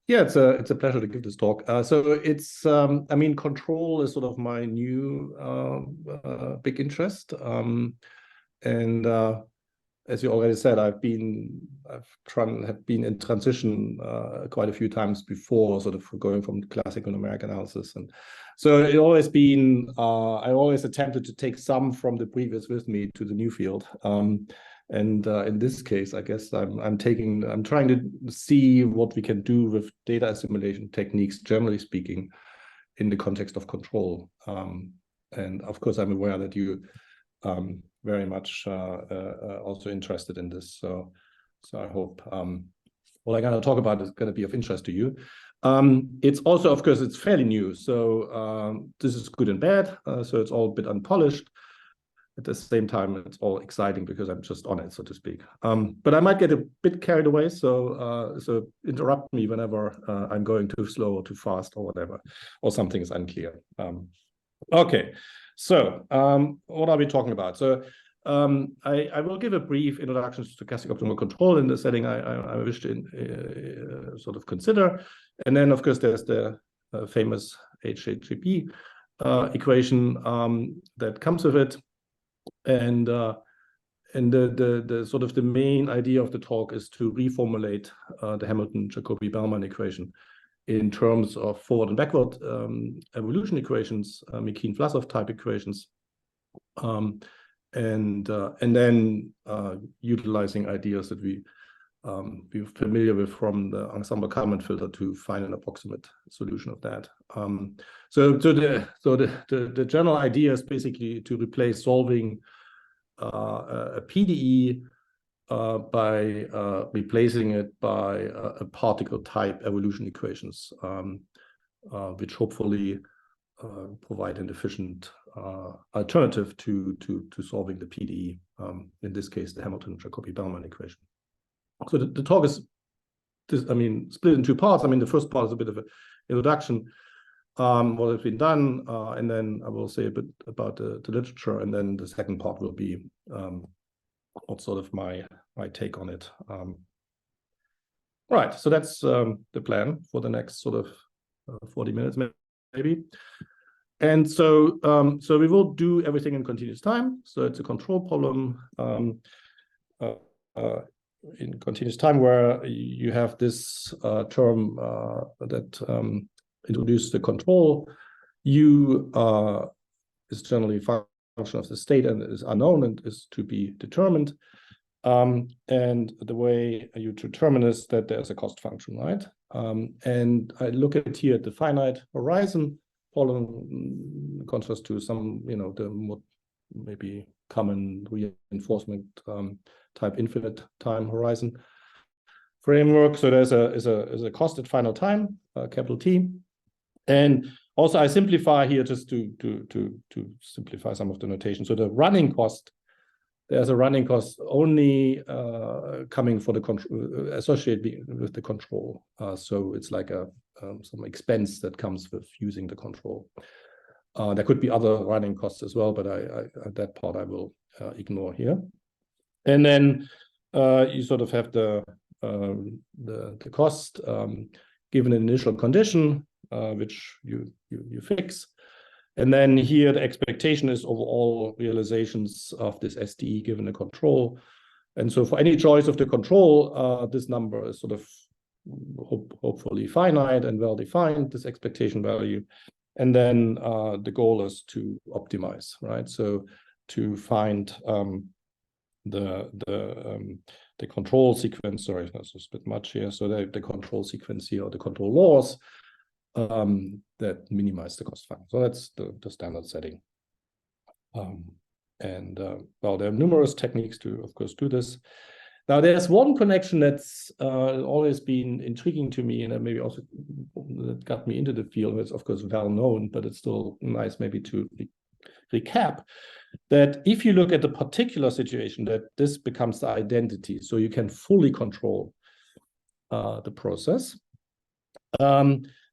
Yeah, it's a pleasure to give this talk. So it's I mean, control is sort of my new big interest. And as you already said, have been in transition quite a few times before, sort of going from classical numeric analysis, and so it always been I always attempted to take some from the previous with me to the new field. And in this case, I guess I'm trying to see what we can do with data assimilation techniques, generally speaking, in the context of control. And of course, I'm aware that you very much also interested in this. So I hope what I'm going to talk about is going to be of interest to you. It's also, of course, it's fairly new. So this is good and bad. So it's all a bit unpolished. At the same time, it's all exciting because I'm just on it, so to speak. But I might get a bit carried away, so interrupt me whenever I'm going too slow or too fast or whatever, or something is unclear. Okay, so what are we talking about? So I will give a brief introduction to stochastic optimal control in the setting I wish to sort of consider. And then, of course, there's the famous HJGB equation that comes with it. And the sort of the main idea of the talk is to reformulate the Hamilton-Jacobi-Bellman equation in terms of forward and backward evolution equations, McKean-Vlasov type equations, and then utilizing ideas that we're familiar with from the ensemble Kalman filter to find an approximate solution of that. So the general idea is basically to replace solving a PDE by replacing it by a particle type evolution equations, which hopefully provide an efficient alternative to solving the PDE, in this case, the Hamilton-Jacobi-Bellman equation. So the talk is, split in two parts. I mean, the first part is a bit of an introduction, what has been done, and then I will say a bit about the literature, and then the second part will be what sort of my take on it. Right, so that's the plan for the next sort of 40 minutes, maybe. And so we will do everything in continuous time. So it's a control problem in continuous time where you have this term that introduces the control. U is generally a function of the state and is unknown and is to be determined. And the way you determine is that there's a cost function, right? And I look at here at the finite horizon problem in contrast to some, the more maybe common reinforcement type infinite time horizon framework. So there's a cost at final time, capital T. And also I simplify here just to simplify some of the notation. So the running cost, there's a running cost only coming for the control, associated with the control. So it's like some expense that comes with using the control. There could be other running costs as well, but that part I will ignore here. And then you sort of have the cost given an initial condition, which you fix. And then here the expectation is over all realizations of this SDE given a control. And so for any choice of the control, this number is sort of hopefully finite and well-defined, this expectation value. And then the goal is to optimize, right? So to find the control sequence, sorry, that's just a bit much here. So the control sequence here, or the control laws that minimize the cost function. So that's the standard setting. Well, there are numerous techniques to, of course, do this. Now, there's one connection that's always been intriguing to me, and maybe also that got me into the field. It's, of course, well known, but it's still nice maybe to recap that if you look at the particular situation, that this becomes the identity, so you can fully control the process.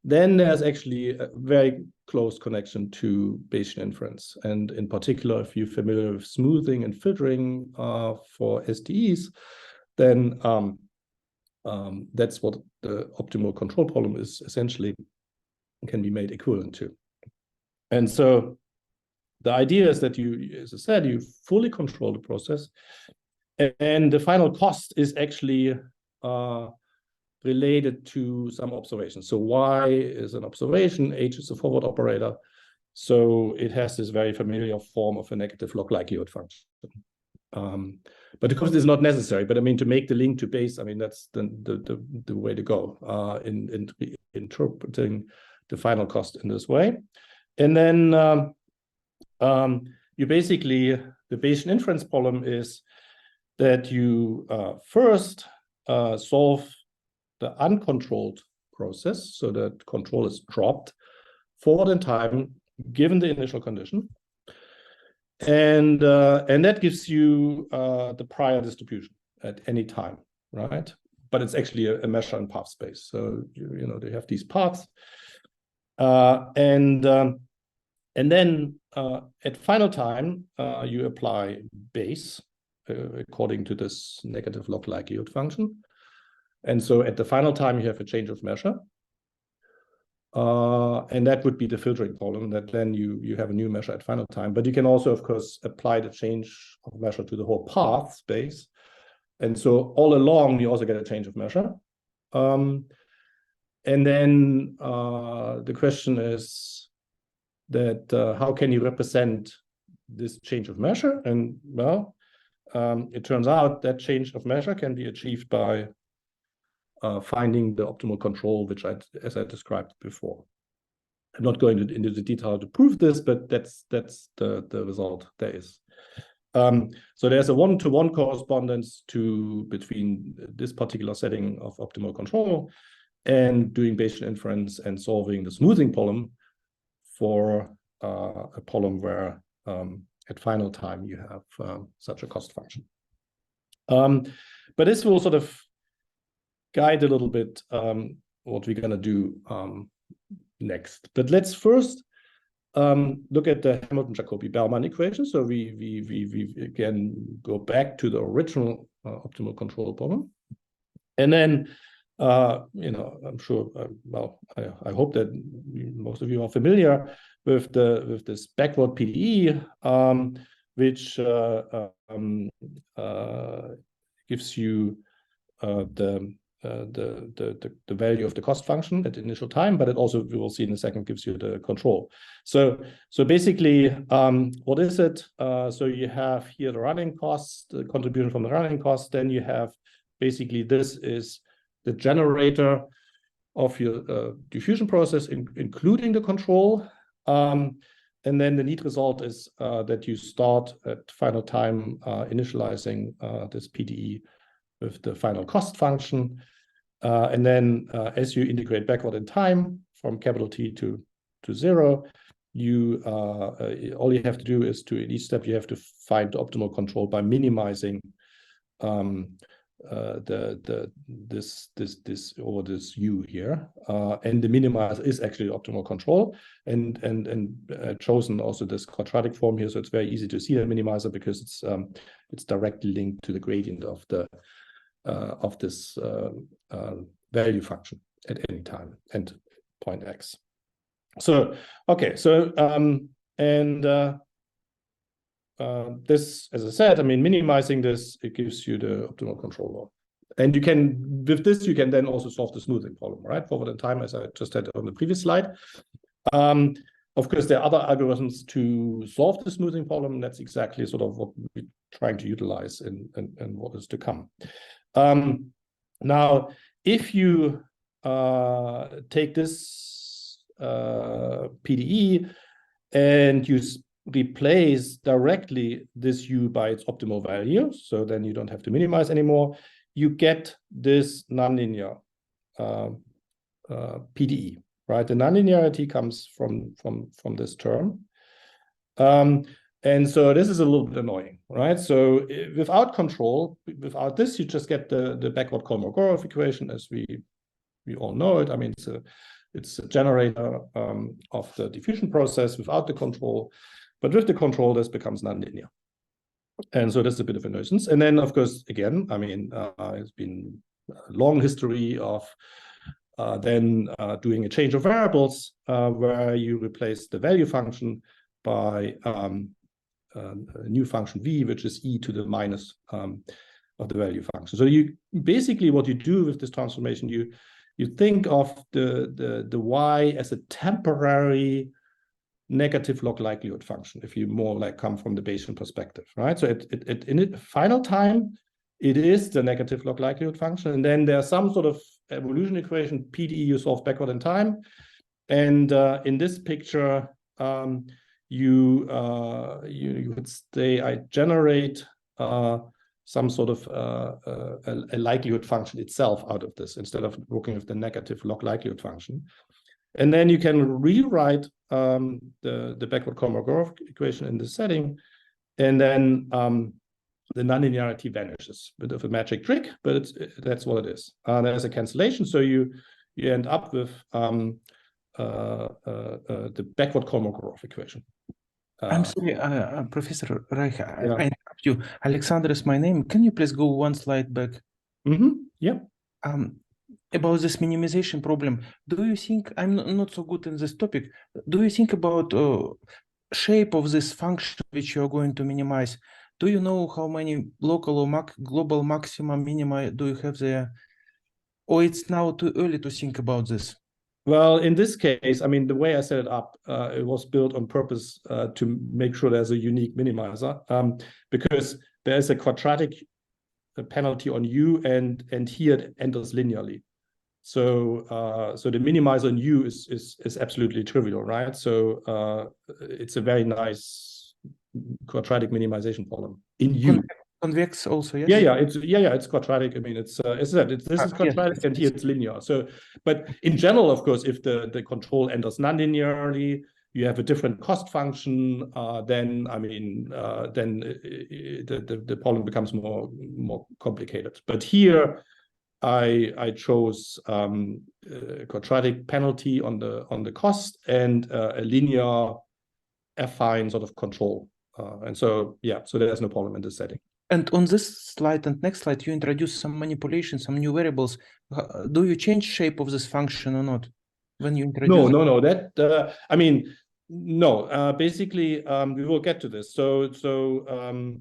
Then there's actually a very close connection to Bayesian inference. And in particular, if you're familiar with smoothing and filtering for SDEs, then That's what the optimal control problem is essentially, can be made equivalent to. And so the idea is that you, as I said, you fully control the process, and the final cost is actually related to some observations. So Y is an observation, H is a forward operator. So it has this very familiar form of a negative log likelihood function. But of course, it's not necessary. But I mean, to make the link to base, I mean, that's the way to go in interpreting the final cost in this way. And then you basically, the Bayesian inference problem is that you first solve the uncontrolled process, so that control is dropped forward in time, given the initial condition. And that gives you the prior distribution at any time, right? But it's actually a measure in path space. So you know, they have these paths, and then at final time you apply base according to this negative log likelihood function. And so at the final time you have a change of measure. And that would be the filtering problem, that then you have a new measure at final time. But you can also, of course, apply the change of measure to the whole path space. And so all along, you also get a change of measure. And then the question is that how can you represent this change of measure? And well, it turns out that change of measure can be achieved by finding the optimal control, which as I described before. I'm not going into the detail to prove this, but that's the result there is. So there's a one-to-one correspondence between this particular setting of optimal control and doing Bayesian inference and solving the smoothing problem for a problem where at final time you have such a cost function. But this will sort of guide a little bit what we're going to do next. But let's first look at the Hamilton-Jacobi-Bellman equation. So we again go back to the original optimal control problem. And then, you know, I'm sure, well, I hope that most of you are familiar with this backward PDE, which gives you the value of the cost function at the initial time, but it also, we will see in a second, gives you the control. So basically, what is it? So you have here the running costs, the contribution from the running costs. Then you have basically, this is the generator of your diffusion process, including the control. And then the neat result is that you start at final time initializing this PDE with the final cost function. And then as you integrate backward in time from capital T to 0, you all you have to do is in each step you have to find the optimal control by minimizing this over this U here, and the minimizer is actually the optimal control, and chosen also this quadratic form here, so it's very easy to see the minimizer because it's directly linked to the gradient of this value function at any time and point x. So okay, so this, as I said, I mean, minimizing this, it gives you the optimal control law. And you can, with this, you can then also solve the smoothing problem, right? Forward in time, as I just had on the previous slide. Of course, there are other algorithms to solve the smoothing problem. That's exactly sort of what we're trying to utilize and what is to come. Now, if you take this PDE and you replace directly this U by its optimal value, so then you don't have to minimize anymore, you get this nonlinear PDE, right? The nonlinearity comes from this term. And so this is a little bit annoying, right? So without control, without this, you just get the backward Kolmogorov equation as we all know it. I mean, it's a generator of the diffusion process without the control. But with the control, this becomes nonlinear. And so that's a bit of a nuisance. And then, of course, again, I mean, it's been long history of then doing a change of variables where you replace the value function by a new function v, which is e to the minus of the value function. So you basically, what you do with this transformation, you think of the y as a temporary negative log likelihood function, if you more like come from the Bayesian perspective, right? So in its final time, it is the negative log likelihood function, and then there's some sort of evolution equation, PDE, you solve backward in time, and in this picture, you would say I generate some sort of a likelihood function itself out of this, instead of working with the negative log likelihood function. And then you can rewrite the backward Kolmogorov equation in this setting, and then the nonlinearity vanishes. Bit of a magic trick, but that's what it is. There's a cancellation, so you end up with the backward Kolmogorov equation. I'm sorry, Professor Reich, I interrupt you. Alexander is my name. Can you please go one slide back? Yeah. About this minimization problem, do you think, I'm not so good in this topic, do you think about shape of this function which you are going to minimize? Do you know how many local or global maxima minima do you have there? Or it's now too early to think about this? Well, in this case, I mean, the way I set it up, it was built on purpose to make sure there's a unique minimizer, because there's a quadratic penalty on U, and here it enters linearly. So so the minimizer on U is absolutely trivial, right? So it's a very nice quadratic minimization problem in U. Convex also, yes? It's quadratic. I mean, it's as I said, this is quadratic, and here it's linear. So, but in general, of course, if the control enters non-linearly, you have a different cost function. Then I mean, then the problem becomes more complicated. But here, I chose a quadratic penalty on the cost and a linear affine sort of control. And so so there's no problem in this setting. And on this slide and next slide, you introduce some manipulation, some new variables. Do you change shape of this function or not when you introduce? No. That I mean, no. Basically, we will get to this. So the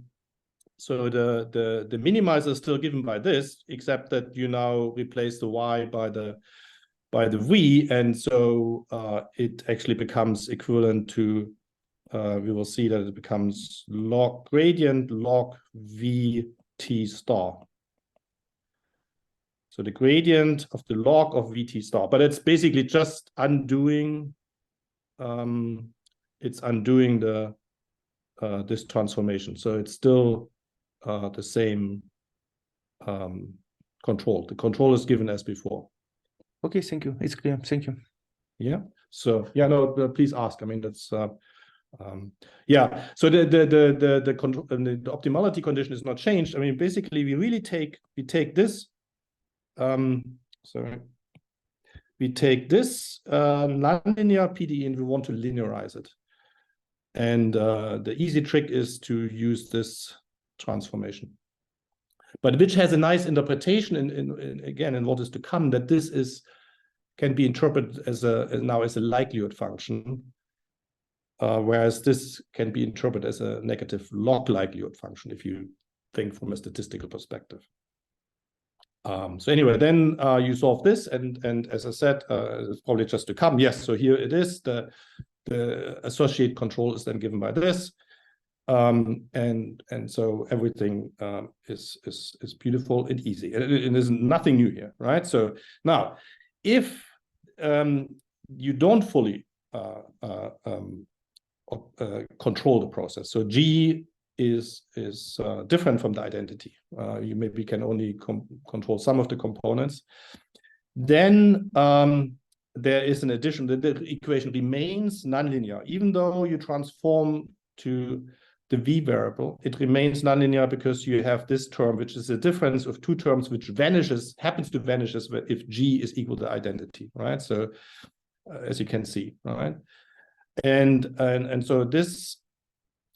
minimizer is still given by this, except that you now replace the y by the v, and so it actually becomes equivalent to. We will see that it becomes log gradient log v t star. So the gradient of the log of v t star, but it's basically just undoing. It's undoing this transformation. So it's still the same control. The control is given as before. Okay, thank you. It's clear. Thank you. Yeah. So no, please ask. I mean, that's. So the optimality condition is not changed. I mean, basically, we take this. We take this nonlinear PDE and we want to linearize it. And the easy trick is to use this transformation, but which has a nice interpretation in what is to come, that this can be interpreted as a likelihood function. Whereas this can be interpreted as a negative log likelihood function if you think from a statistical perspective. So anyway, then you solve this, and as I said, it's probably just to come. Yes, so here it is. The associate control is then given by this, and so everything is beautiful and easy, and there's nothing new here, right? So now, if you don't fully control the process. So G is different from the identity. You maybe can only control some of the components. Then there is an addition. The equation remains nonlinear, even though you transform to the v variable. It remains nonlinear because you have this term, which is a difference of two terms, which happens to vanish if G is equal to identity, right? So as you can see, right? And so this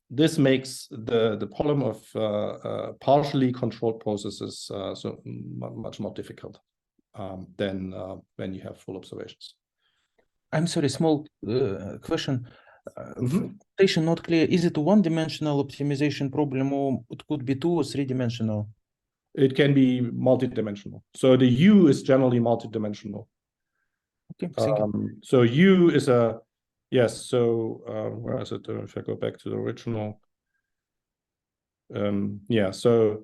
this makes the problem of partially controlled processes so much more difficult than when you have full observations. I'm sorry, small question. Quotation not clear. Is it a one-dimensional optimization problem, or it could be 2 or 3-dimensional? It can be multi-dimensional. So the U is generally multi-dimensional. Okay, thank you. So U is a, yes, so where is it? If I go back to the original. Yeah, so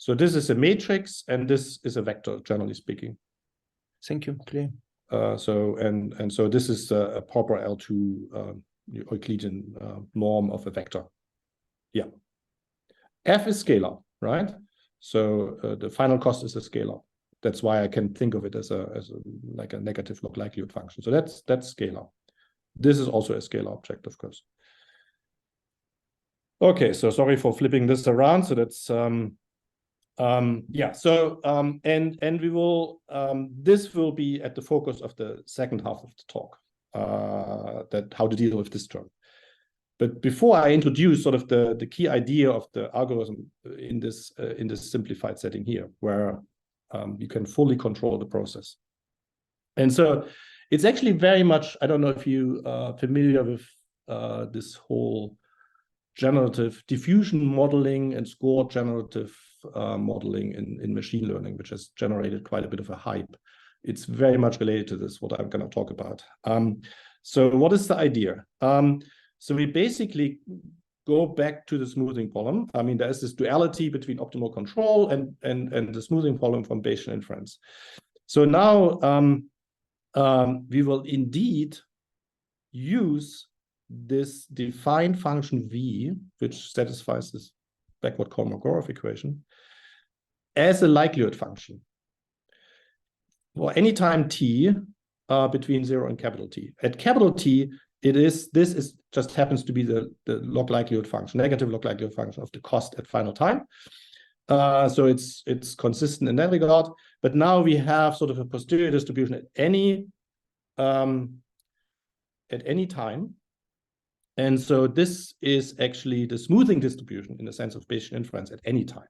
this is a matrix and this is a vector, generally speaking. Thank you, clear. So this is a proper L2 Euclidean norm of a vector. Yeah. F is scalar, right? So the final cost is a scalar. That's why I can think of it as like a negative log likelihood function. So that's scalar. This is also a scalar object, of course. Okay, so sorry for flipping this around. So that's yeah. So and we will this will be at the focus of the second half of the talk. That how to deal with this term. But before I introduce sort of the key idea of the algorithm in this simplified setting here, where you can fully control the process. And so it's actually very much, I don't know if you are familiar with this whole generative diffusion modeling and score generative modeling in machine learning, which has generated quite a bit of a hype. It's very much related to this, what I'm going to talk about. So what is the idea? So we basically go back to the smoothing problem. I mean, there is this duality between optimal control and the smoothing problem from Bayesian inference. So now we will indeed use this defined function v, which satisfies this backward Kolmogorov equation, as a likelihood function for any time t between 0 and capital T. At capital T, this is just happens to be the log likelihood function, negative log likelihood function of the cost at final time. So it's consistent in that regard. But now we have sort of a posterior distribution at any time. And so this is actually the smoothing distribution in the sense of Bayesian inference at any time.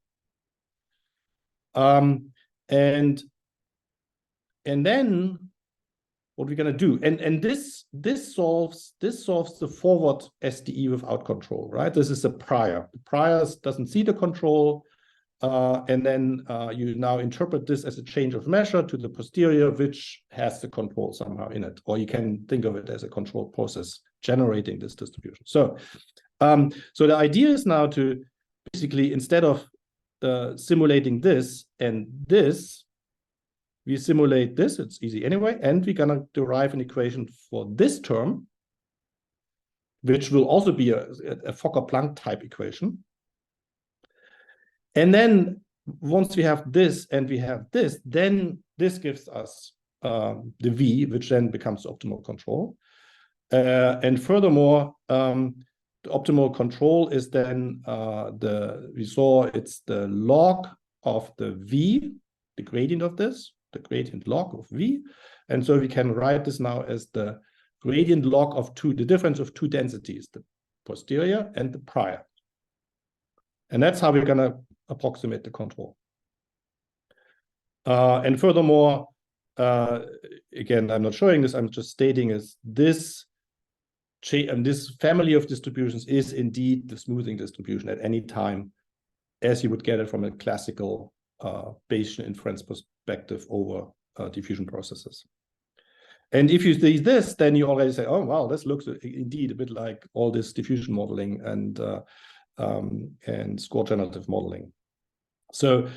And then what we're going to do, and this solves the forward SDE without control, right? This is a prior. The prior doesn't see the control, and then you now interpret this as a change of measure to the posterior, which has the control somehow in it, or you can think of it as a control process generating this distribution. So, so the idea is now to basically, instead of simulating this and this, we simulate this, it's easy anyway, and we're gonna derive an equation for this term, which will also be a Fokker-Planck type equation. And then once we have this and we have this, then this gives us the V, which then becomes optimal control. And furthermore, the optimal control is then we saw it's the log of the V, the gradient of this, the gradient log of V. And so we can write this now as the gradient log of the difference of two densities, the posterior and the prior. And that's how we're going to approximate the control. And furthermore, again, I'm not showing this, I'm just stating is this family of distributions is indeed the smoothing distribution at any time, as you would get it from a classical Bayesian inference perspective over diffusion processes. And if you see this, then you already say, oh, wow, this looks indeed a bit like all this diffusion modeling and score generative modeling. So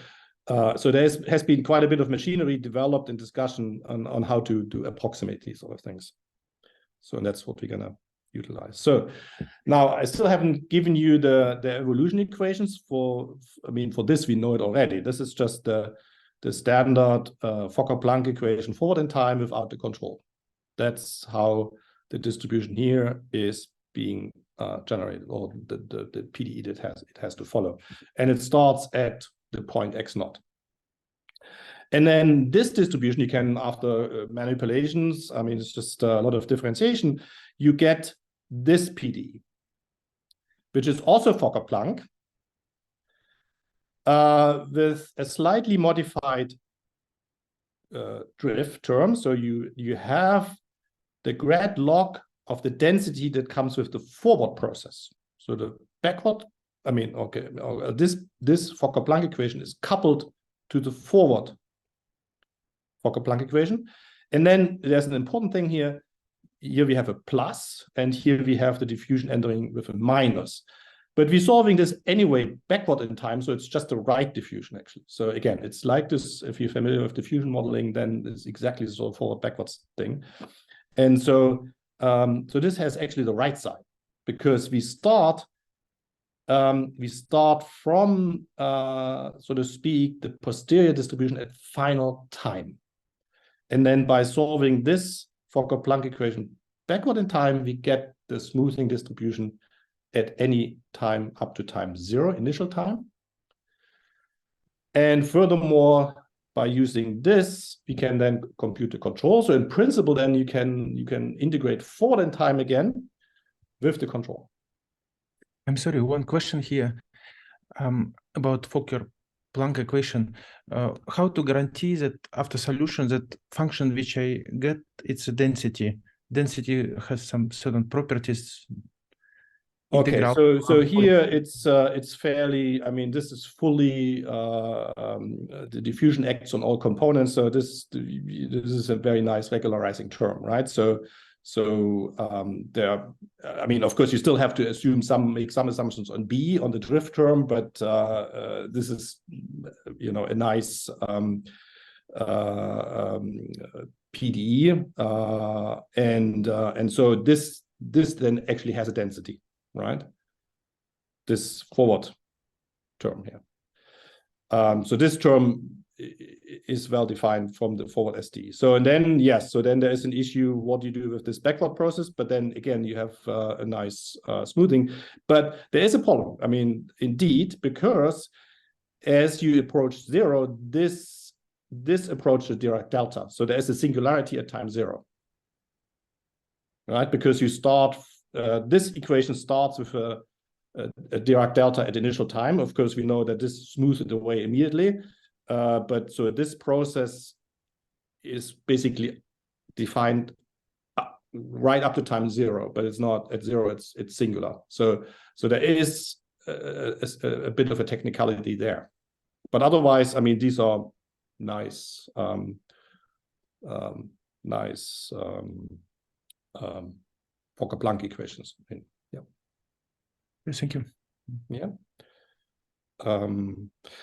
there has been quite a bit of machinery developed in discussion on how to approximate these sort of things. So that's what we're going to utilize. So now I still haven't given you the evolution equations for this we know it already. This is just the standard Fokker-Planck equation forward in time without the control. That's how the distribution here is being generated, or the PDE that it has to follow. And it starts at the point x0. And then this distribution, you can, after manipulations, it's just a lot of differentiation, you get this PDE. which is also Fokker-Planck, with a slightly modified drift term. So you have the grad log of the density that comes with the forward process. So the backward, I mean, okay, this Fokker-Planck equation is coupled to the forward Fokker-Planck equation. And then there's an important thing here. Here we have a plus, and here we have the diffusion entering with a minus. But we're solving this anyway backward in time, so it's just the right diffusion, actually. So again, it's like this, if you're familiar with diffusion modeling, then it's exactly the sort of forward-backwards thing. And so, so this has actually the right side, because we start from, so to speak, the posterior distribution at final time. And then by solving this Fokker-Planck equation backward in time, we get the smoothing distribution at any time up to time 0, initial time. And furthermore, by using this, we can then compute the control. So in principle, then you can integrate forward in time again with the control. I'm sorry, one question here about Fokker-Planck equation. How to guarantee that after solution, that function which I get, it's a density. Density has some certain properties. Okay, so here it's fairly, I mean, this is fully the diffusion acts on all components. So this is a very nice regularizing term, right? So there, I mean, of course, you still have to make some assumptions on B, on the drift term, but this is, you know, a nice PDE, and so this then actually has a density, right? This forward term here. So this term is well defined from the forward SDE. So, and then, yes, so then there is an issue, what do you do with this backward process? But then again, you have a nice smoothing. But there is a problem. I mean, indeed, because as you approach 0, this approaches Dirac delta. So there is a singularity at time 0, right? Because you start, this equation starts with a Dirac delta at initial time. Of course, we know that this smooths it away immediately. But so this process is basically defined right up to time 0, but it's not at 0, it's singular. So there is a bit of a technicality there. But otherwise, I mean, these are nice, Fokker-Planck equations. Yeah. Thank you. Yeah.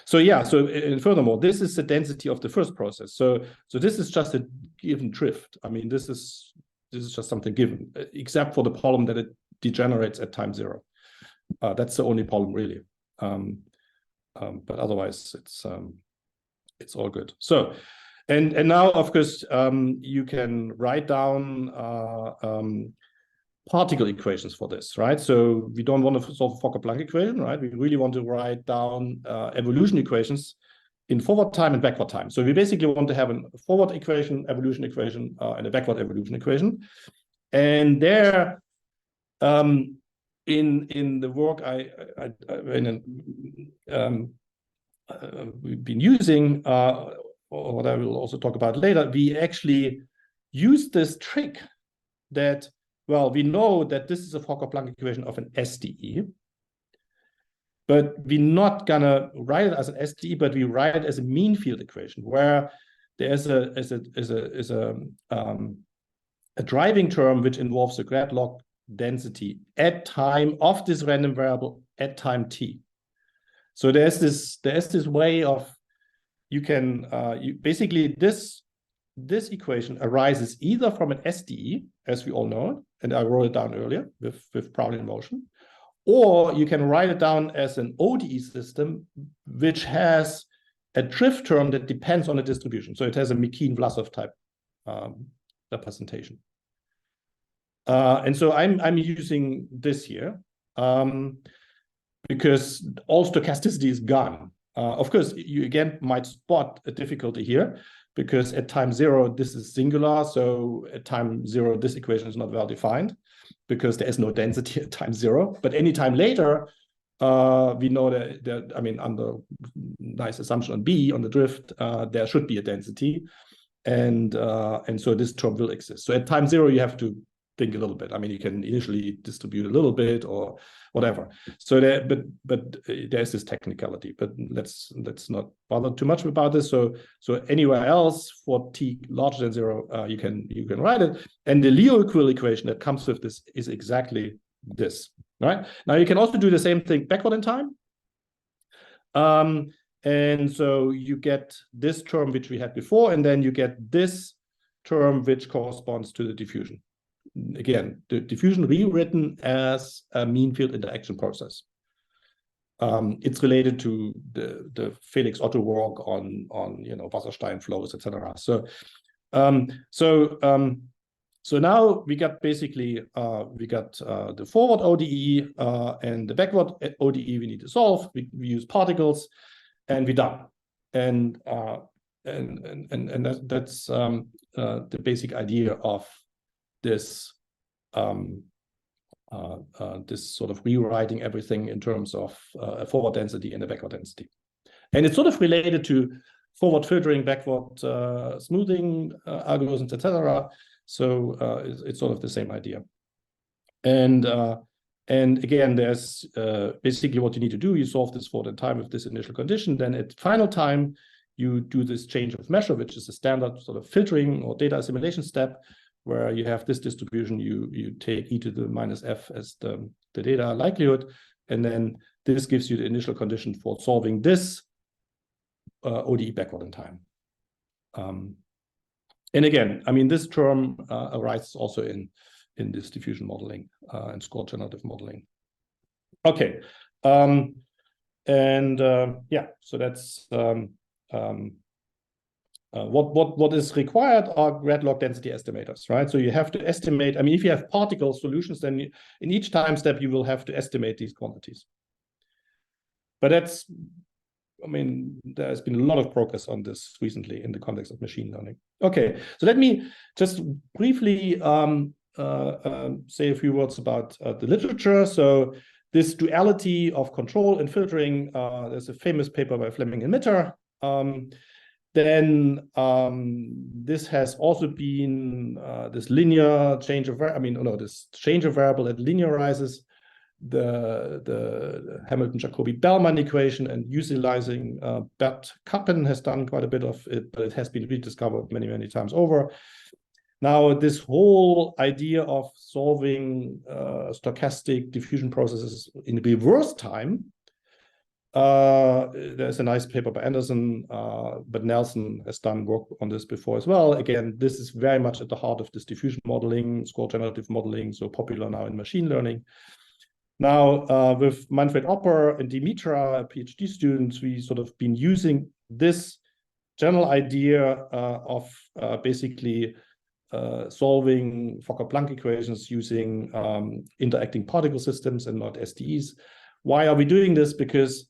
So yeah, so and furthermore, this is the density of the first process. So this is just a given drift. I mean, this is just something given, except for the problem that it degenerates at time 0. That's the only problem, really. But otherwise, it's all good. So, and now, of course, you can write down particle equations for this, right? So we don't want to solve a Fokker-Planck equation, right? We really want to write down evolution equations in forward time and backward time. So we basically want to have a forward equation, evolution equation, and a backward evolution equation. And there, in the work we've been using, or what I will also talk about later, we actually use this trick that, well, we know that this is a Fokker-Planck equation of an SDE, but we're not gonna write it as an SDE, but we write it as a mean field equation, where there's a driving term which involves a grad log density at time of this random variable at time t. So there's this way of, you can basically this equation arises either from an SDE, as we all know, and I wrote it down earlier with Brownian motion, or you can write it down as an ODE system, which has a drift term that depends on the distribution. So it has a Mikin-Vlasov type representation. And so I'm using this here because all stochasticity is gone. Of course, you again might spot a difficulty here, because at time 0, this is singular. So at time 0, this equation is not well defined because there is no density at time 0. But any time later, we know that, I mean, under nice assumption on B, on the drift, there should be a density. And so this term will exist. So at time 0, you have to think a little bit. I mean, you can initially distribute a little bit or whatever. So there, but there's this technicality. But let's not bother too much about this. So anywhere else for t larger than 0, you can write it. And the Liouville equation that comes with this is exactly this. Right? Now you can also do the same thing backward in time. And so you get this term which we had before, and then you get this term which corresponds to the diffusion. Again, the diffusion rewritten as a mean field interaction process. It's related to the Felix Otto work on Wasserstein flows, etc. So now we got basically the forward ODE and the backward ODE we need to solve. We use particles, and we're done. And that's the basic idea of this this sort of rewriting everything in terms of a forward density and a backward density. And it's sort of related to forward filtering, backward smoothing algorithms, etc. So it's sort of the same idea. And again, there's basically what you need to do. You solve this forward in time with this initial condition. Then at final time, you do this change of measure, which is a standard sort of filtering or data assimilation step, where you have this distribution. You take e to the minus f as the data likelihood, and then this gives you the initial condition for solving this ODE backward in time. And again, I mean, this term arises also in this diffusion modeling and score generative modeling. Okay, yeah, so that's what is required are grad log density estimators, right? So you have to estimate. I mean, if you have particle solutions, then in each time step you will have to estimate these quantities. But that's, I mean, there's been a lot of progress on this recently in the context of machine learning. Okay, so let me just briefly say a few words about the literature. So this duality of control and filtering, there's a famous paper by Fleming and Mitter. Then this has also been this linear change of, this change of variable that linearizes the Hamilton-Jacobi-Bellman equation, and utilizing Bert Kappen has done quite a bit of it, but it has been rediscovered many, many times over. Now, this whole idea of solving stochastic diffusion processes in reverse time, there's a nice paper by Anderson, but Nelson has done work on this before as well. Again, this is very much at the heart of this diffusion modeling, score generative modeling, so popular now in machine learning. Now, with Manfred Opper and Dimitra, PhD students, we sort of been using this general idea of basically solving Fokker-Planck equations using interacting particle systems and not SDEs. Why are we doing this? Because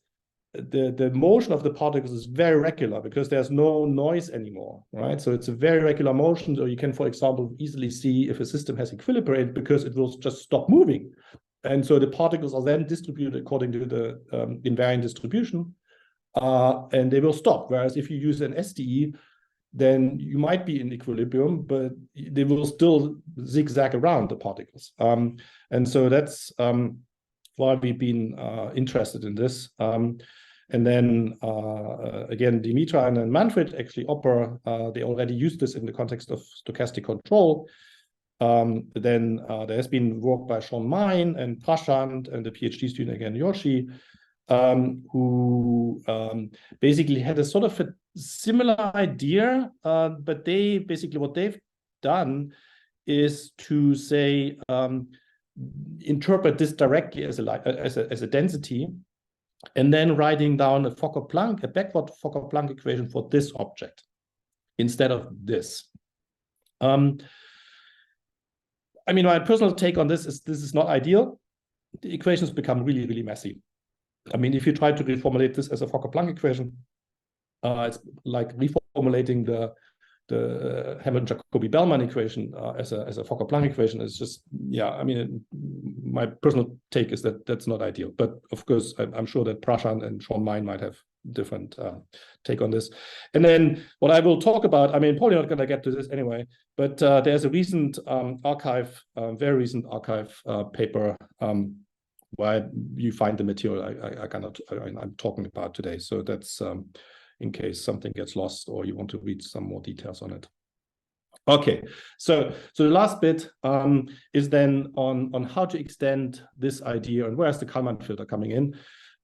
the motion of the particles is very regular, because there's no noise anymore, right? So it's a very regular motion. So you can, for example, easily see if a system has equilibrated, because it will just stop moving. And so the particles are then distributed according to the invariant distribution, and they will stop. Whereas if you use an SDE, then you might be in equilibrium, but they will still zigzag around the particles. And so that's why we've been interested in this. And then again, Dimitra and then Manfred, actually Opper, they already used this in the context of stochastic control. Then there has been work by Sean Mine and Prashant and the PhD student again, Yoshi, who basically had a sort of a similar idea, but they basically, what they've done is to say, interpret this directly as a density, and then writing down a Fokker-Planck, a backward Fokker-Planck equation for this object instead of this. I mean, my personal take on this is not ideal. The equations become really, really messy. I mean, if you try to reformulate this as a Fokker-Planck equation, it's like reformulating the Hamilton-Jacobi-Bellman equation as a Fokker-Planck equation is just, yeah, I mean, my personal take is that that's not ideal. But of course, I'm sure that Prashant and Sean Mine might have different take on this. And then what I will talk about, I mean, probably not going to get to this anyway, but there's a recent very recent archive paper where you find the material I'm talking about today. So that's in case something gets lost or you want to read some more details on it. Okay, so the last bit is then on how to extend this idea and where's the Kalman filter coming in,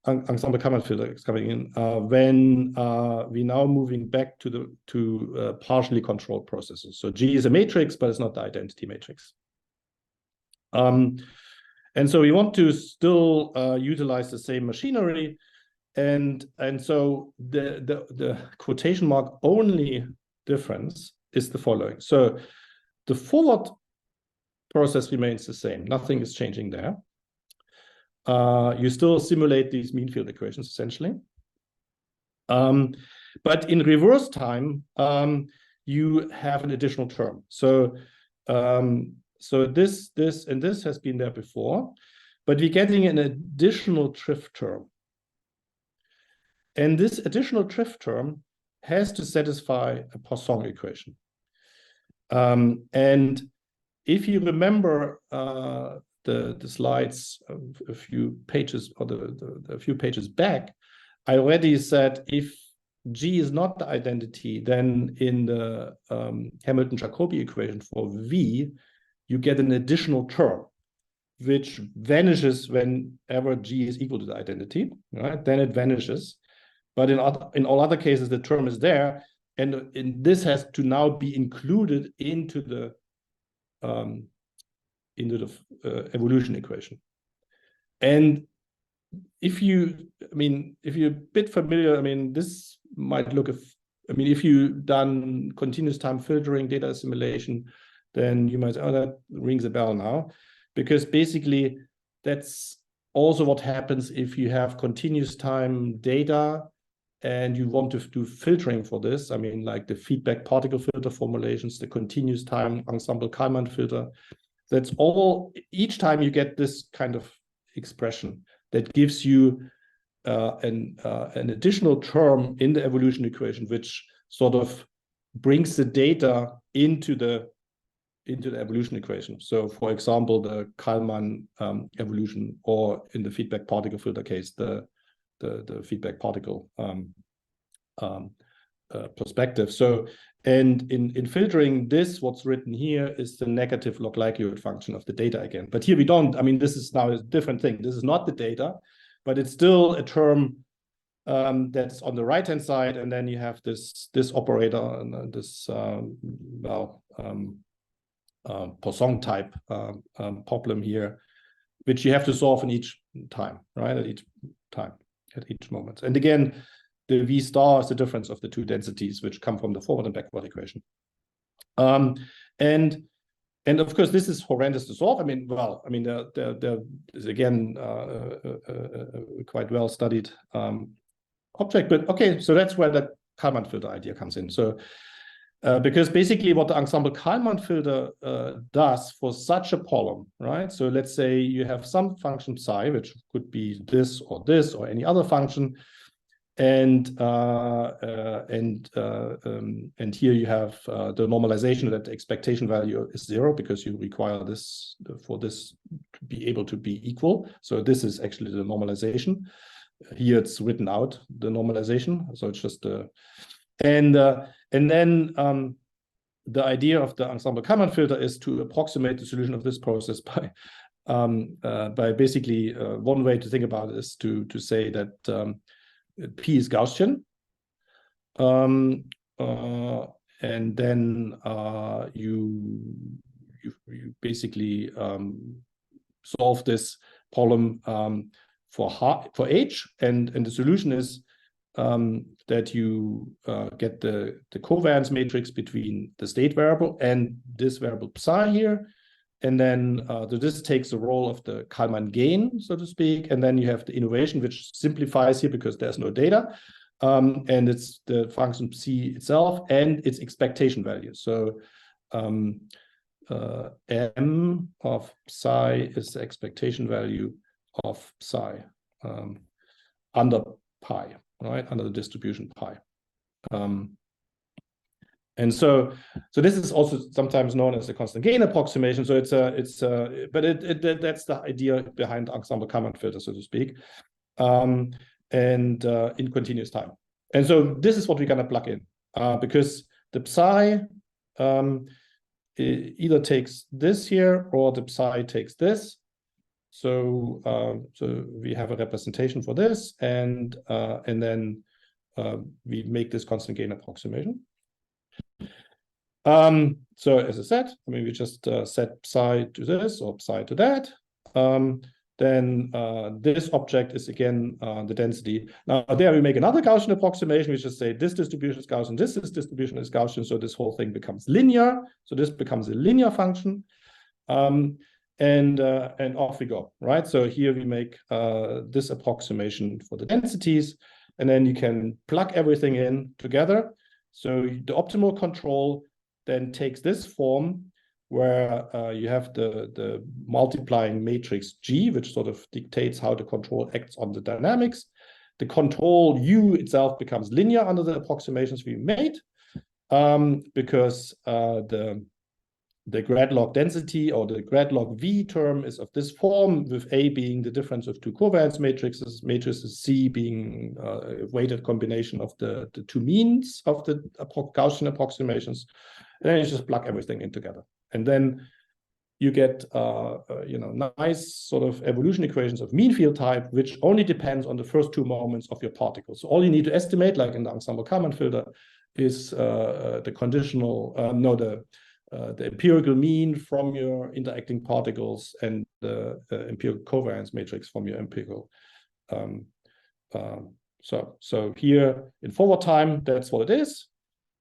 ensemble Kalman filter is coming in when we're now moving back to partially controlled processes. So G is a matrix, but it's not the identity matrix. And so we want to still utilize the same machinery. And so the quotation mark only difference is the following. So the forward process remains the same. Nothing is changing there. You still simulate these mean field equations essentially. But in reverse time, you have an additional term. So this and this has been there before, but we're getting an additional drift term. And this additional drift term has to satisfy a Poisson equation. And if you remember the slides a few pages or the few pages back, I already said if G is not the identity, then in the Hamilton-Jacobi equation for V, you get an additional term, which vanishes whenever G is equal to the identity, right? Then it vanishes. But in all other cases, the term is there, and this has to now be included into the evolution equation. And if you're a bit familiar, this might look, if you've done continuous time filtering, data assimilation, then you might say, oh, that rings a bell now, because basically that's also what happens if you have continuous time data and you want to do filtering for this. Like the feedback particle filter formulations, the continuous time ensemble Kalman filter. That's all, each time you get this kind of expression that gives you an additional term in the evolution equation, which sort of brings the data into the evolution equation. So for example, the Kalman evolution, or in the feedback particle filter case, the feedback particle perspective. So, and in filtering this, what's written here is the negative log likelihood function of the data again. But here we don't, this is now a different thing. This is not the data, but it's still a term that's on the right-hand side. And then you have this operator and this, Poisson type problem here, which you have to solve in each time, right? At each moment. And again, the V star is the difference of the two densities which come from the forward and backward equation. And of course, this is horrendous to solve. There is again a quite well studied object, but okay, so that's where the Kalman filter idea comes in. So because basically what the ensemble Kalman filter does for such a problem, right? So let's say you have some function psi, which could be this or any other function, and here you have the normalization that the expectation value is 0 because you require this for this to be able to be equal. So this is actually the normalization. Here it's written out, the normalization. So it's just and then the idea of the ensemble Kalman filter is to approximate the solution of this process by basically one way to think about it is to say that P is Gaussian, and then you basically solve this problem for H, and the solution is that you get the covariance matrix between the state variable and this variable psi here. And then this takes the role of the Kalman gain, so to speak. And then you have the innovation, which simplifies here because there's no data. and it's the function psi itself and its expectation value. So m of psi is the expectation value of psi under pi, right? Under the distribution pi. And so this is also sometimes known as the constant gain approximation. So that's the idea behind ensemble Kalman filter, so to speak, and in continuous time. And so this is what we're going to plug in, because the psi either takes this here or the psi takes this. So we have a representation for this, and then we make this constant gain approximation. So as I said, I mean, we just set psi to this or psi to that. Then this object is again the density. Now there we make another Gaussian approximation. We just say this distribution is Gaussian, this distribution is Gaussian. So this whole thing becomes linear. So this becomes a linear function. And off we go, right? So here we make this approximation for the densities, and then you can plug everything in together. So the optimal control then takes this form where you have the multiplying matrix G, which sort of dictates how the control acts on the dynamics. The control U itself becomes linear under the approximations we made, because the grad log density or the grad log V term is of this form, with A being the difference of two covariance matrices, C being a weighted combination of the two means of the Gaussian approximations. And then you just plug everything in together. And then you get nice sort of evolution equations of mean field type, which only depends on the first two moments of your particles. So all you need to estimate, like in the ensemble Kalman filter, is the conditional, the empirical mean from your interacting particles and the empirical covariance matrix from your empirical. So here in forward time, that's what it is.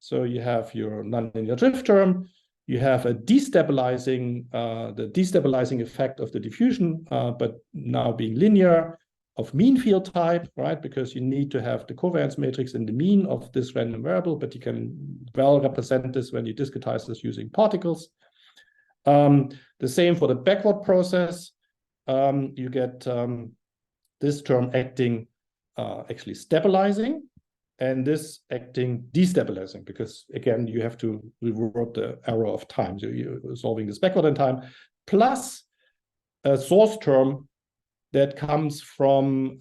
So you have your nonlinear drift term. You have a destabilizing, the destabilizing effect of the diffusion, but now being linear, of mean field type, right? Because you need to have the covariance matrix in the mean of this random variable, but you can well represent this when you discretize this using particles. The same for the backward process. You get this term acting actually stabilizing, and this acting destabilizing, because again, you have to revert the error of time. So you're solving this backward in time, plus a source term that comes from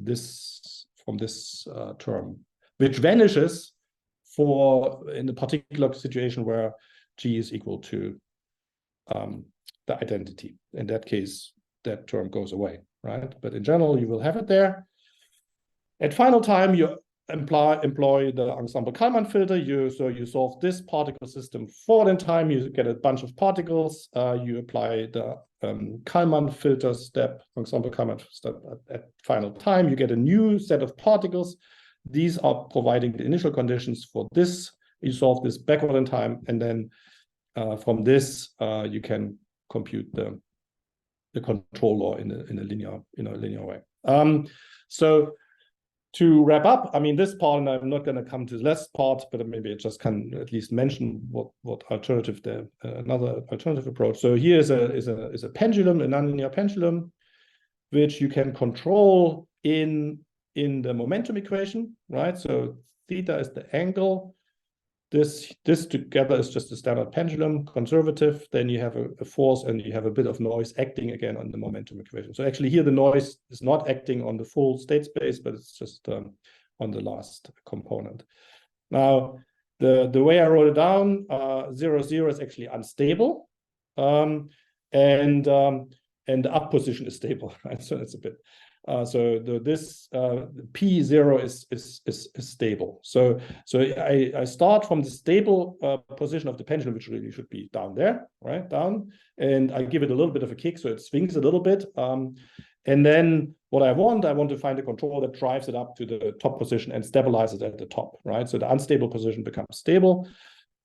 this term, which vanishes in the particular situation where G is equal to the identity. In that case, that term goes away, right? But in general, you will have it there. At final time, you employ the ensemble Kalman filter. So you solve this particle system forward in time. You get a bunch of particles. You apply the Kalman filter step, ensemble Kalman step at final time. You get a new set of particles. These are providing the initial conditions for this. You solve this backward in time, and then from this you can compute the control law in a linear way. So to wrap up, I mean, this part, and I'm not going to come to the last part, but maybe I just can at least mention what alternative another alternative approach. So here is a pendulum, a nonlinear pendulum, which you can control in the momentum equation, right? So theta is the angle. This together is just a standard pendulum, conservative. Then you have a force, and you have a bit of noise acting again on the momentum equation. So actually here the noise is not acting on the full state space, but it's just on the last component. Now, the way I wrote it down, 0, 0 is actually unstable, and the up position is stable, right? So it's a bit. So this P0 is stable. So I start from the stable position of the pendulum, which really should be down there, right? Down, and I give it a little bit of a kick, so it swings a little bit. And then what I want to find a control that drives it up to the top position and stabilizes it at the top, right? So the unstable position becomes stable.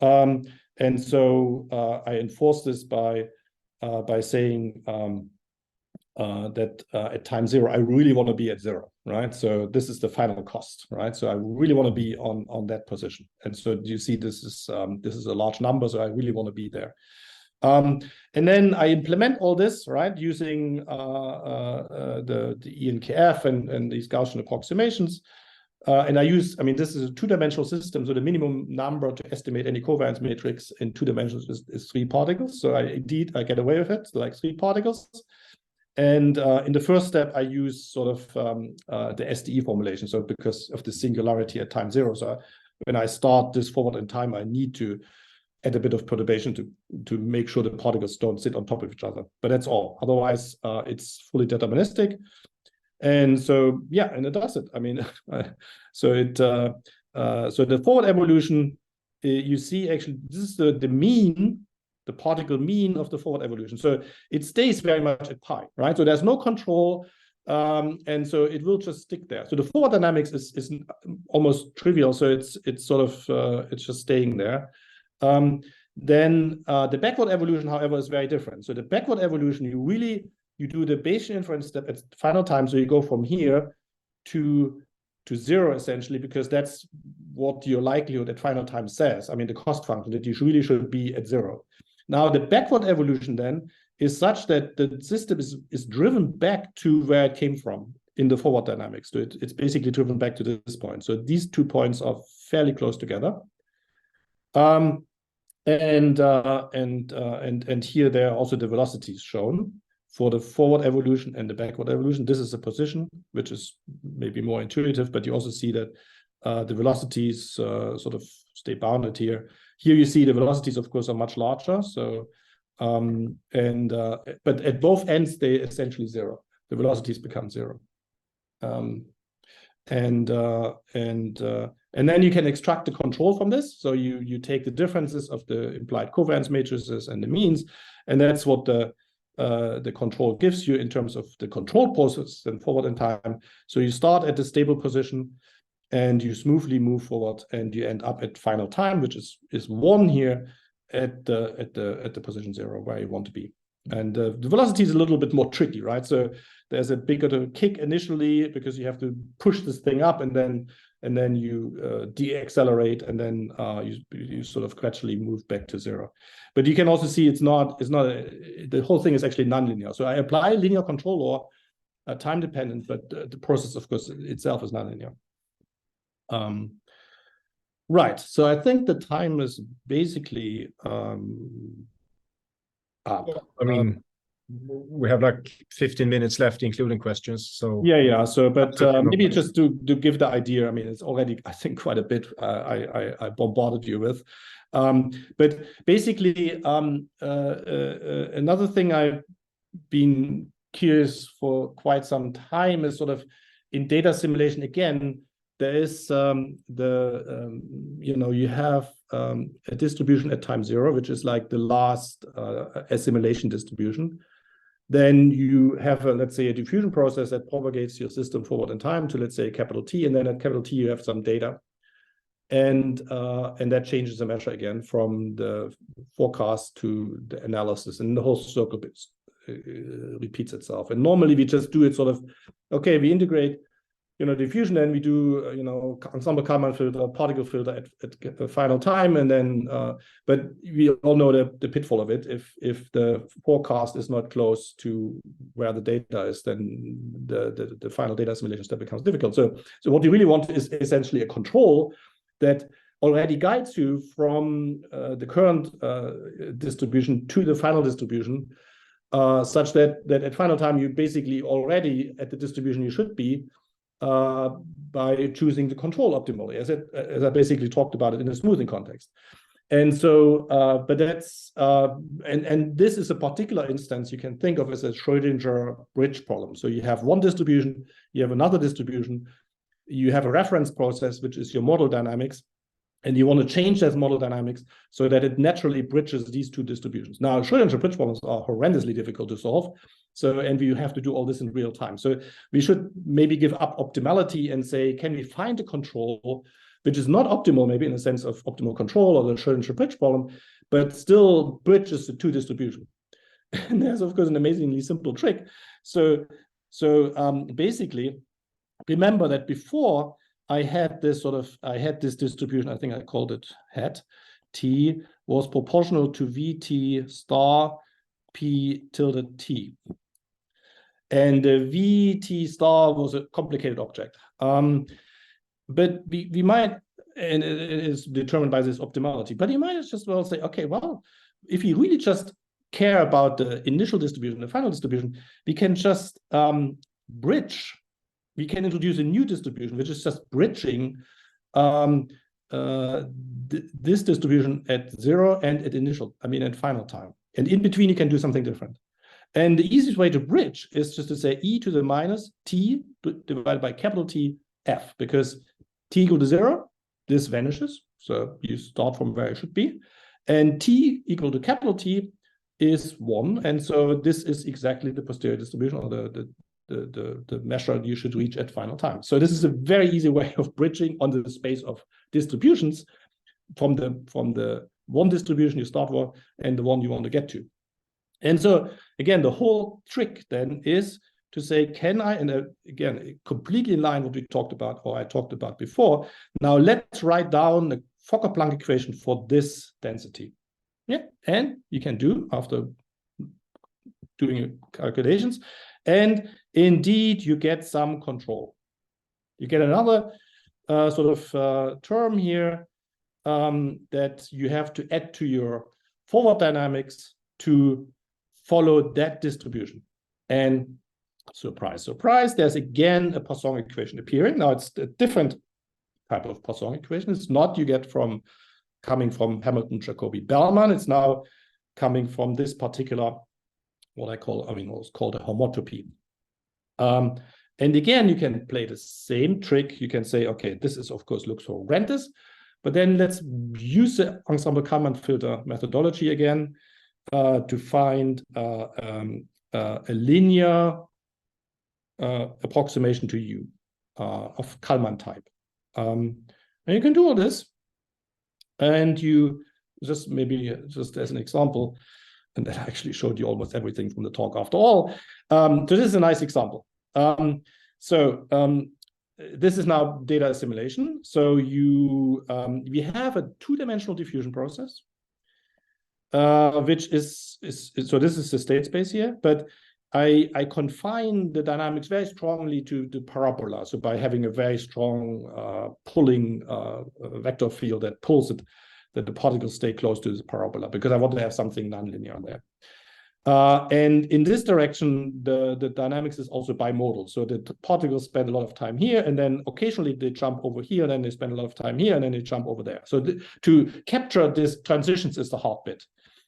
And so I enforce this by saying at time zero, I really want to be at zero, right? So this is the final cost, right? So I really want to be on that position. And so you see this is a large number, so I really want to be there. And then I implement all this, right, using the EnKF and these Gaussian approximations. And I mean, this is a two-dimensional system, so the minimum number to estimate any covariance matrix in 2 dimensions is 3 particles. So I get away with it, so like 3 particles. And in the first step, I use sort of the SDE formulation. So because of the singularity at time zero, so when I start this forward in time, I need to add a bit of perturbation to make sure the particles don't sit on top of each other. But that's all. Otherwise, it's fully deterministic. And so, yeah, and it does it. I mean, so the forward evolution, you see, actually, this is the mean, the particle mean of the forward evolution. So it stays very much at pi, right? So there's no control, and so it will just stick there. So the forward dynamics is almost trivial. So it's sort of it's just staying there. Then the backward evolution, however, is very different. So the backward evolution, you do the Bayesian inference step at final time. So you go from here to 0 essentially, because that's what your likelihood at final time says. I mean, the cost function that you really should be at 0. Now the backward evolution then is such that the system is driven back to where it came from in the forward dynamics. So it's basically driven back to this point. So these 2 points are fairly close together. And here there are also the velocities shown for the forward evolution and the backward evolution. This is a position, which is maybe more intuitive, but you also see that the velocities sort of stay bounded here. Here you see the velocities, of course, are much larger. So, but at both ends, they essentially 0. The velocities become 0. And then you can extract the control from this. So you take the differences of the implied covariance matrices and the means, and that's what the control gives you in terms of the control process and forward in time. So you start at the stable position and you smoothly move forward, and you end up at final time, which is 1 here at the position 0 where you want to be. And the velocity is a little bit more tricky, right? So there's a bigger kick initially because you have to push this thing up, and then you deaccelerate, and then you sort of gradually move back to 0. But you can also see the whole thing is actually nonlinear. So I apply linear control law, time dependent, but the process, of course, itself is nonlinear. Right. So I think the time is basically up. I mean, we have like 15 minutes left, including questions. So yeah. So, but maybe just to give the idea. I mean, it's already, I think, quite a bit I bombarded you with. But basically, another thing I've been curious for quite some time is sort of in data simulation. Again, there is you have a distribution at time 0, which is like the last assimilation distribution. Then you have, let's say, a diffusion process that propagates your system forward in time to, let's say, capital T, and then at capital T you have some data, and that changes the measure again from the forecast to the analysis, and the whole circle repeats itself. And normally we just do it sort of, okay, we integrate diffusion, then we do, ensemble Kalman filter, particle filter at final time, and then, but we all know the pitfall of it. If the forecast is not close to where the data is, then the final data assimilation step becomes difficult. So what you really want is essentially a control that already guides you from the current distribution to the final distribution, such that at final time you basically already at the distribution you should be, by choosing the control optimally, as I basically talked about it in a smoothing context. And so, but that's, and this is a particular instance you can think of as a Schrödinger bridge problem. So you have one distribution, you have another distribution, you have a reference process, which is your model dynamics, and you want to change that model dynamics so that it naturally bridges these 2 distributions. Now, Schrödinger bridge problems are horrendously difficult to solve. So, and we have to do all this in real time. So we should maybe give up optimality and say, can we find a control which is not optimal, maybe in the sense of optimal control or the Schrödinger bridge problem, but still bridges the 2 distributions. And there's, of course, an amazingly simple trick. So basically, remember that before I had this distribution, I think I called it hat, T was proportional to VT star P tilde T. And VT star was a complicated object. But we might, and it is determined by this optimality, but you might just well say, okay, well, if you really just care about the initial distribution, the final distribution, we can just bridge. We can introduce a new distribution, which is just bridging this distribution at 0 and at initial, at final time. And in between, you can do something different. And the easiest way to bridge is just to say e to the minus t divided by capital T f, because t equal to 0, this vanishes. So you start from where it should be. And t equal to capital T is 1. And so this is exactly the posterior distribution, or the measure you should reach at final time. So this is a very easy way of bridging on the space of distributions from the one distribution you start with and the one you want to get to. And so again, the whole trick then is to say, can I, and again, completely in line with what we talked about, or I talked about before. Now let's write down the Fokker-Planck equation for this density. Yeah, and you can do after doing your calculations. And indeed, you get some control. You get another term here that you have to add to your forward dynamics to follow that distribution. And surprise, surprise, there's again a Poisson equation appearing. Now it's a different type of Poisson equation. It's not you get coming from Hamilton-Jacobi-Bellman. It's now coming from this particular, what's called a homotopy. And again, you can play the same trick. You can say, okay, this is, of course, looks horrendous, but then let's use the ensemble Kalman filter methodology again to find a linear approximation to U of Kalman type. And you can do all this, and you just as an example, and that actually showed you almost everything from the talk after all. So this is a nice example. This is now data assimilation. So we have a two-dimensional diffusion process, which is so this is the state space here, but I confine the dynamics very strongly to the parabola. So by having a very strong pulling vector field that pulls it, that the particles stay close to the parabola, because I want to have something nonlinear there. And in this direction, the dynamics is also bimodal. So the particles spend a lot of time here, and then occasionally they jump over here, and then they spend a lot of time here, and then they jump over there. So to capture these transitions is the hard bit.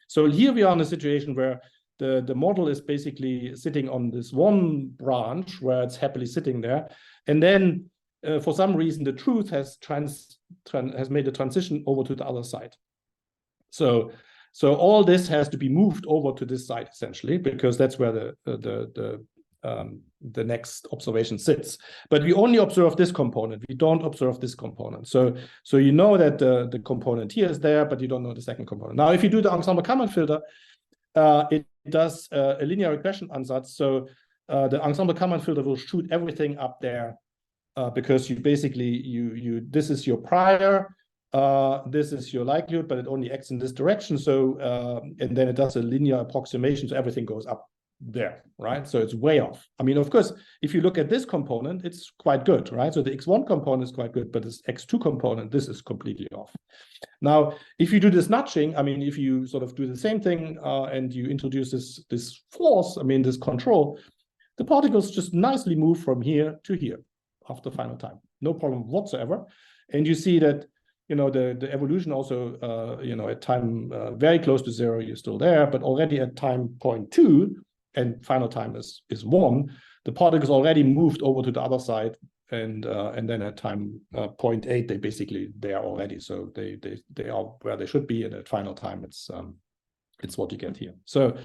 So here we are in a situation where the model is basically sitting on this one branch where it's happily sitting there. And then for some reason, the truth has made a transition over to the other side. So all this has to be moved over to this side essentially, because that's where the next observation sits. But we only observe this component. We don't observe this component. So you know that the component here is there, but you don't know the second component. Now, if you do the ensemble Kalman filter, it does a linear regression ansatz. So the ensemble Kalman filter will shoot everything up there because you basically this is your prior. This is your likelihood, but it only acts in this direction. So, and then it does a linear approximation. So everything goes up there, right? So it's way off. I mean, of course, if you look at this component, it's quite good, right? So the X1 component is quite good, but this X2 component, this is completely off. Now, if you do this nudging, I mean, if you sort of do the same thing and you introduce this force, I mean, this control, the particles just nicely move from here to here after final time. No problem whatsoever. And you see that the evolution also, at time very close to 0, you're still there, but already at time 0.2 and final time is 1, the particles already moved over to the other side, and then at time 0.8, they are already, so they are where they should be, and at final time it's what you get here. So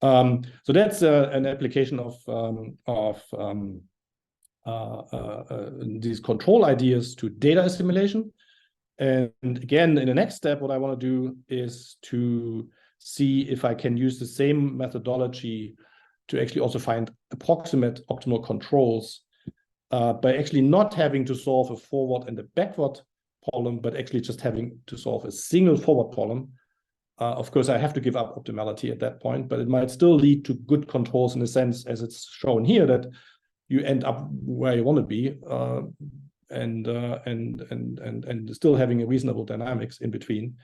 that's an application of these control ideas to data assimilation. And again, in the next step, what I want to do is to see if I can use the same methodology to actually also find approximate optimal controls by actually not having to solve a forward and a backward problem, but actually just having to solve a single forward problem. Of course, I have to give up optimality at that point, but it might still lead to good controls in a sense, as it's shown here, that you end up where you want to be, and still having a reasonable dynamics in between.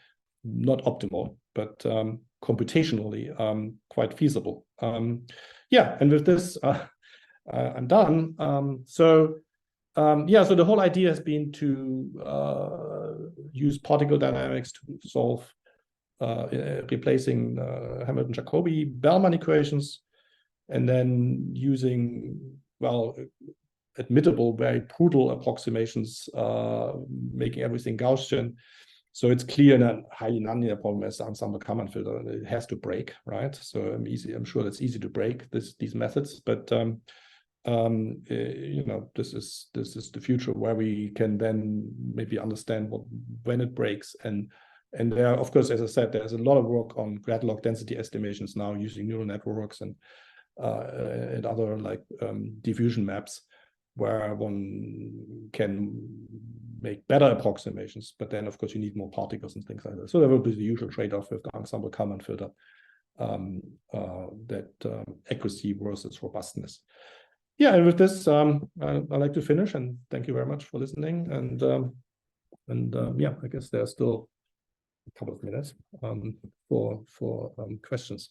Not optimal, but computationally quite feasible. Yeah, and with this, I'm done. So the whole idea has been to use particle dynamics to solve replacing Hamilton-Jacobi-Bellman equations, and then using, well, admittable, very brutal approximations, making everything Gaussian. So it's clear in a highly nonlinear problem as the ensemble Kalman filter, it has to break, right? So I'm sure it's easy to break these methods, but you know, this is the future where we can then maybe understand when it breaks. And there, of course, as I said, there's a lot of work on grad log density estimations now using neural networks and other like diffusion maps, where one can make better approximations, but then of course you need more particles and things like that. So there will be the usual trade-off with the ensemble Kalman filter, accuracy versus robustness. Yeah, and with this, I'd like to finish, and thank you very much for listening. And yeah, I guess there's still a couple of minutes for questions.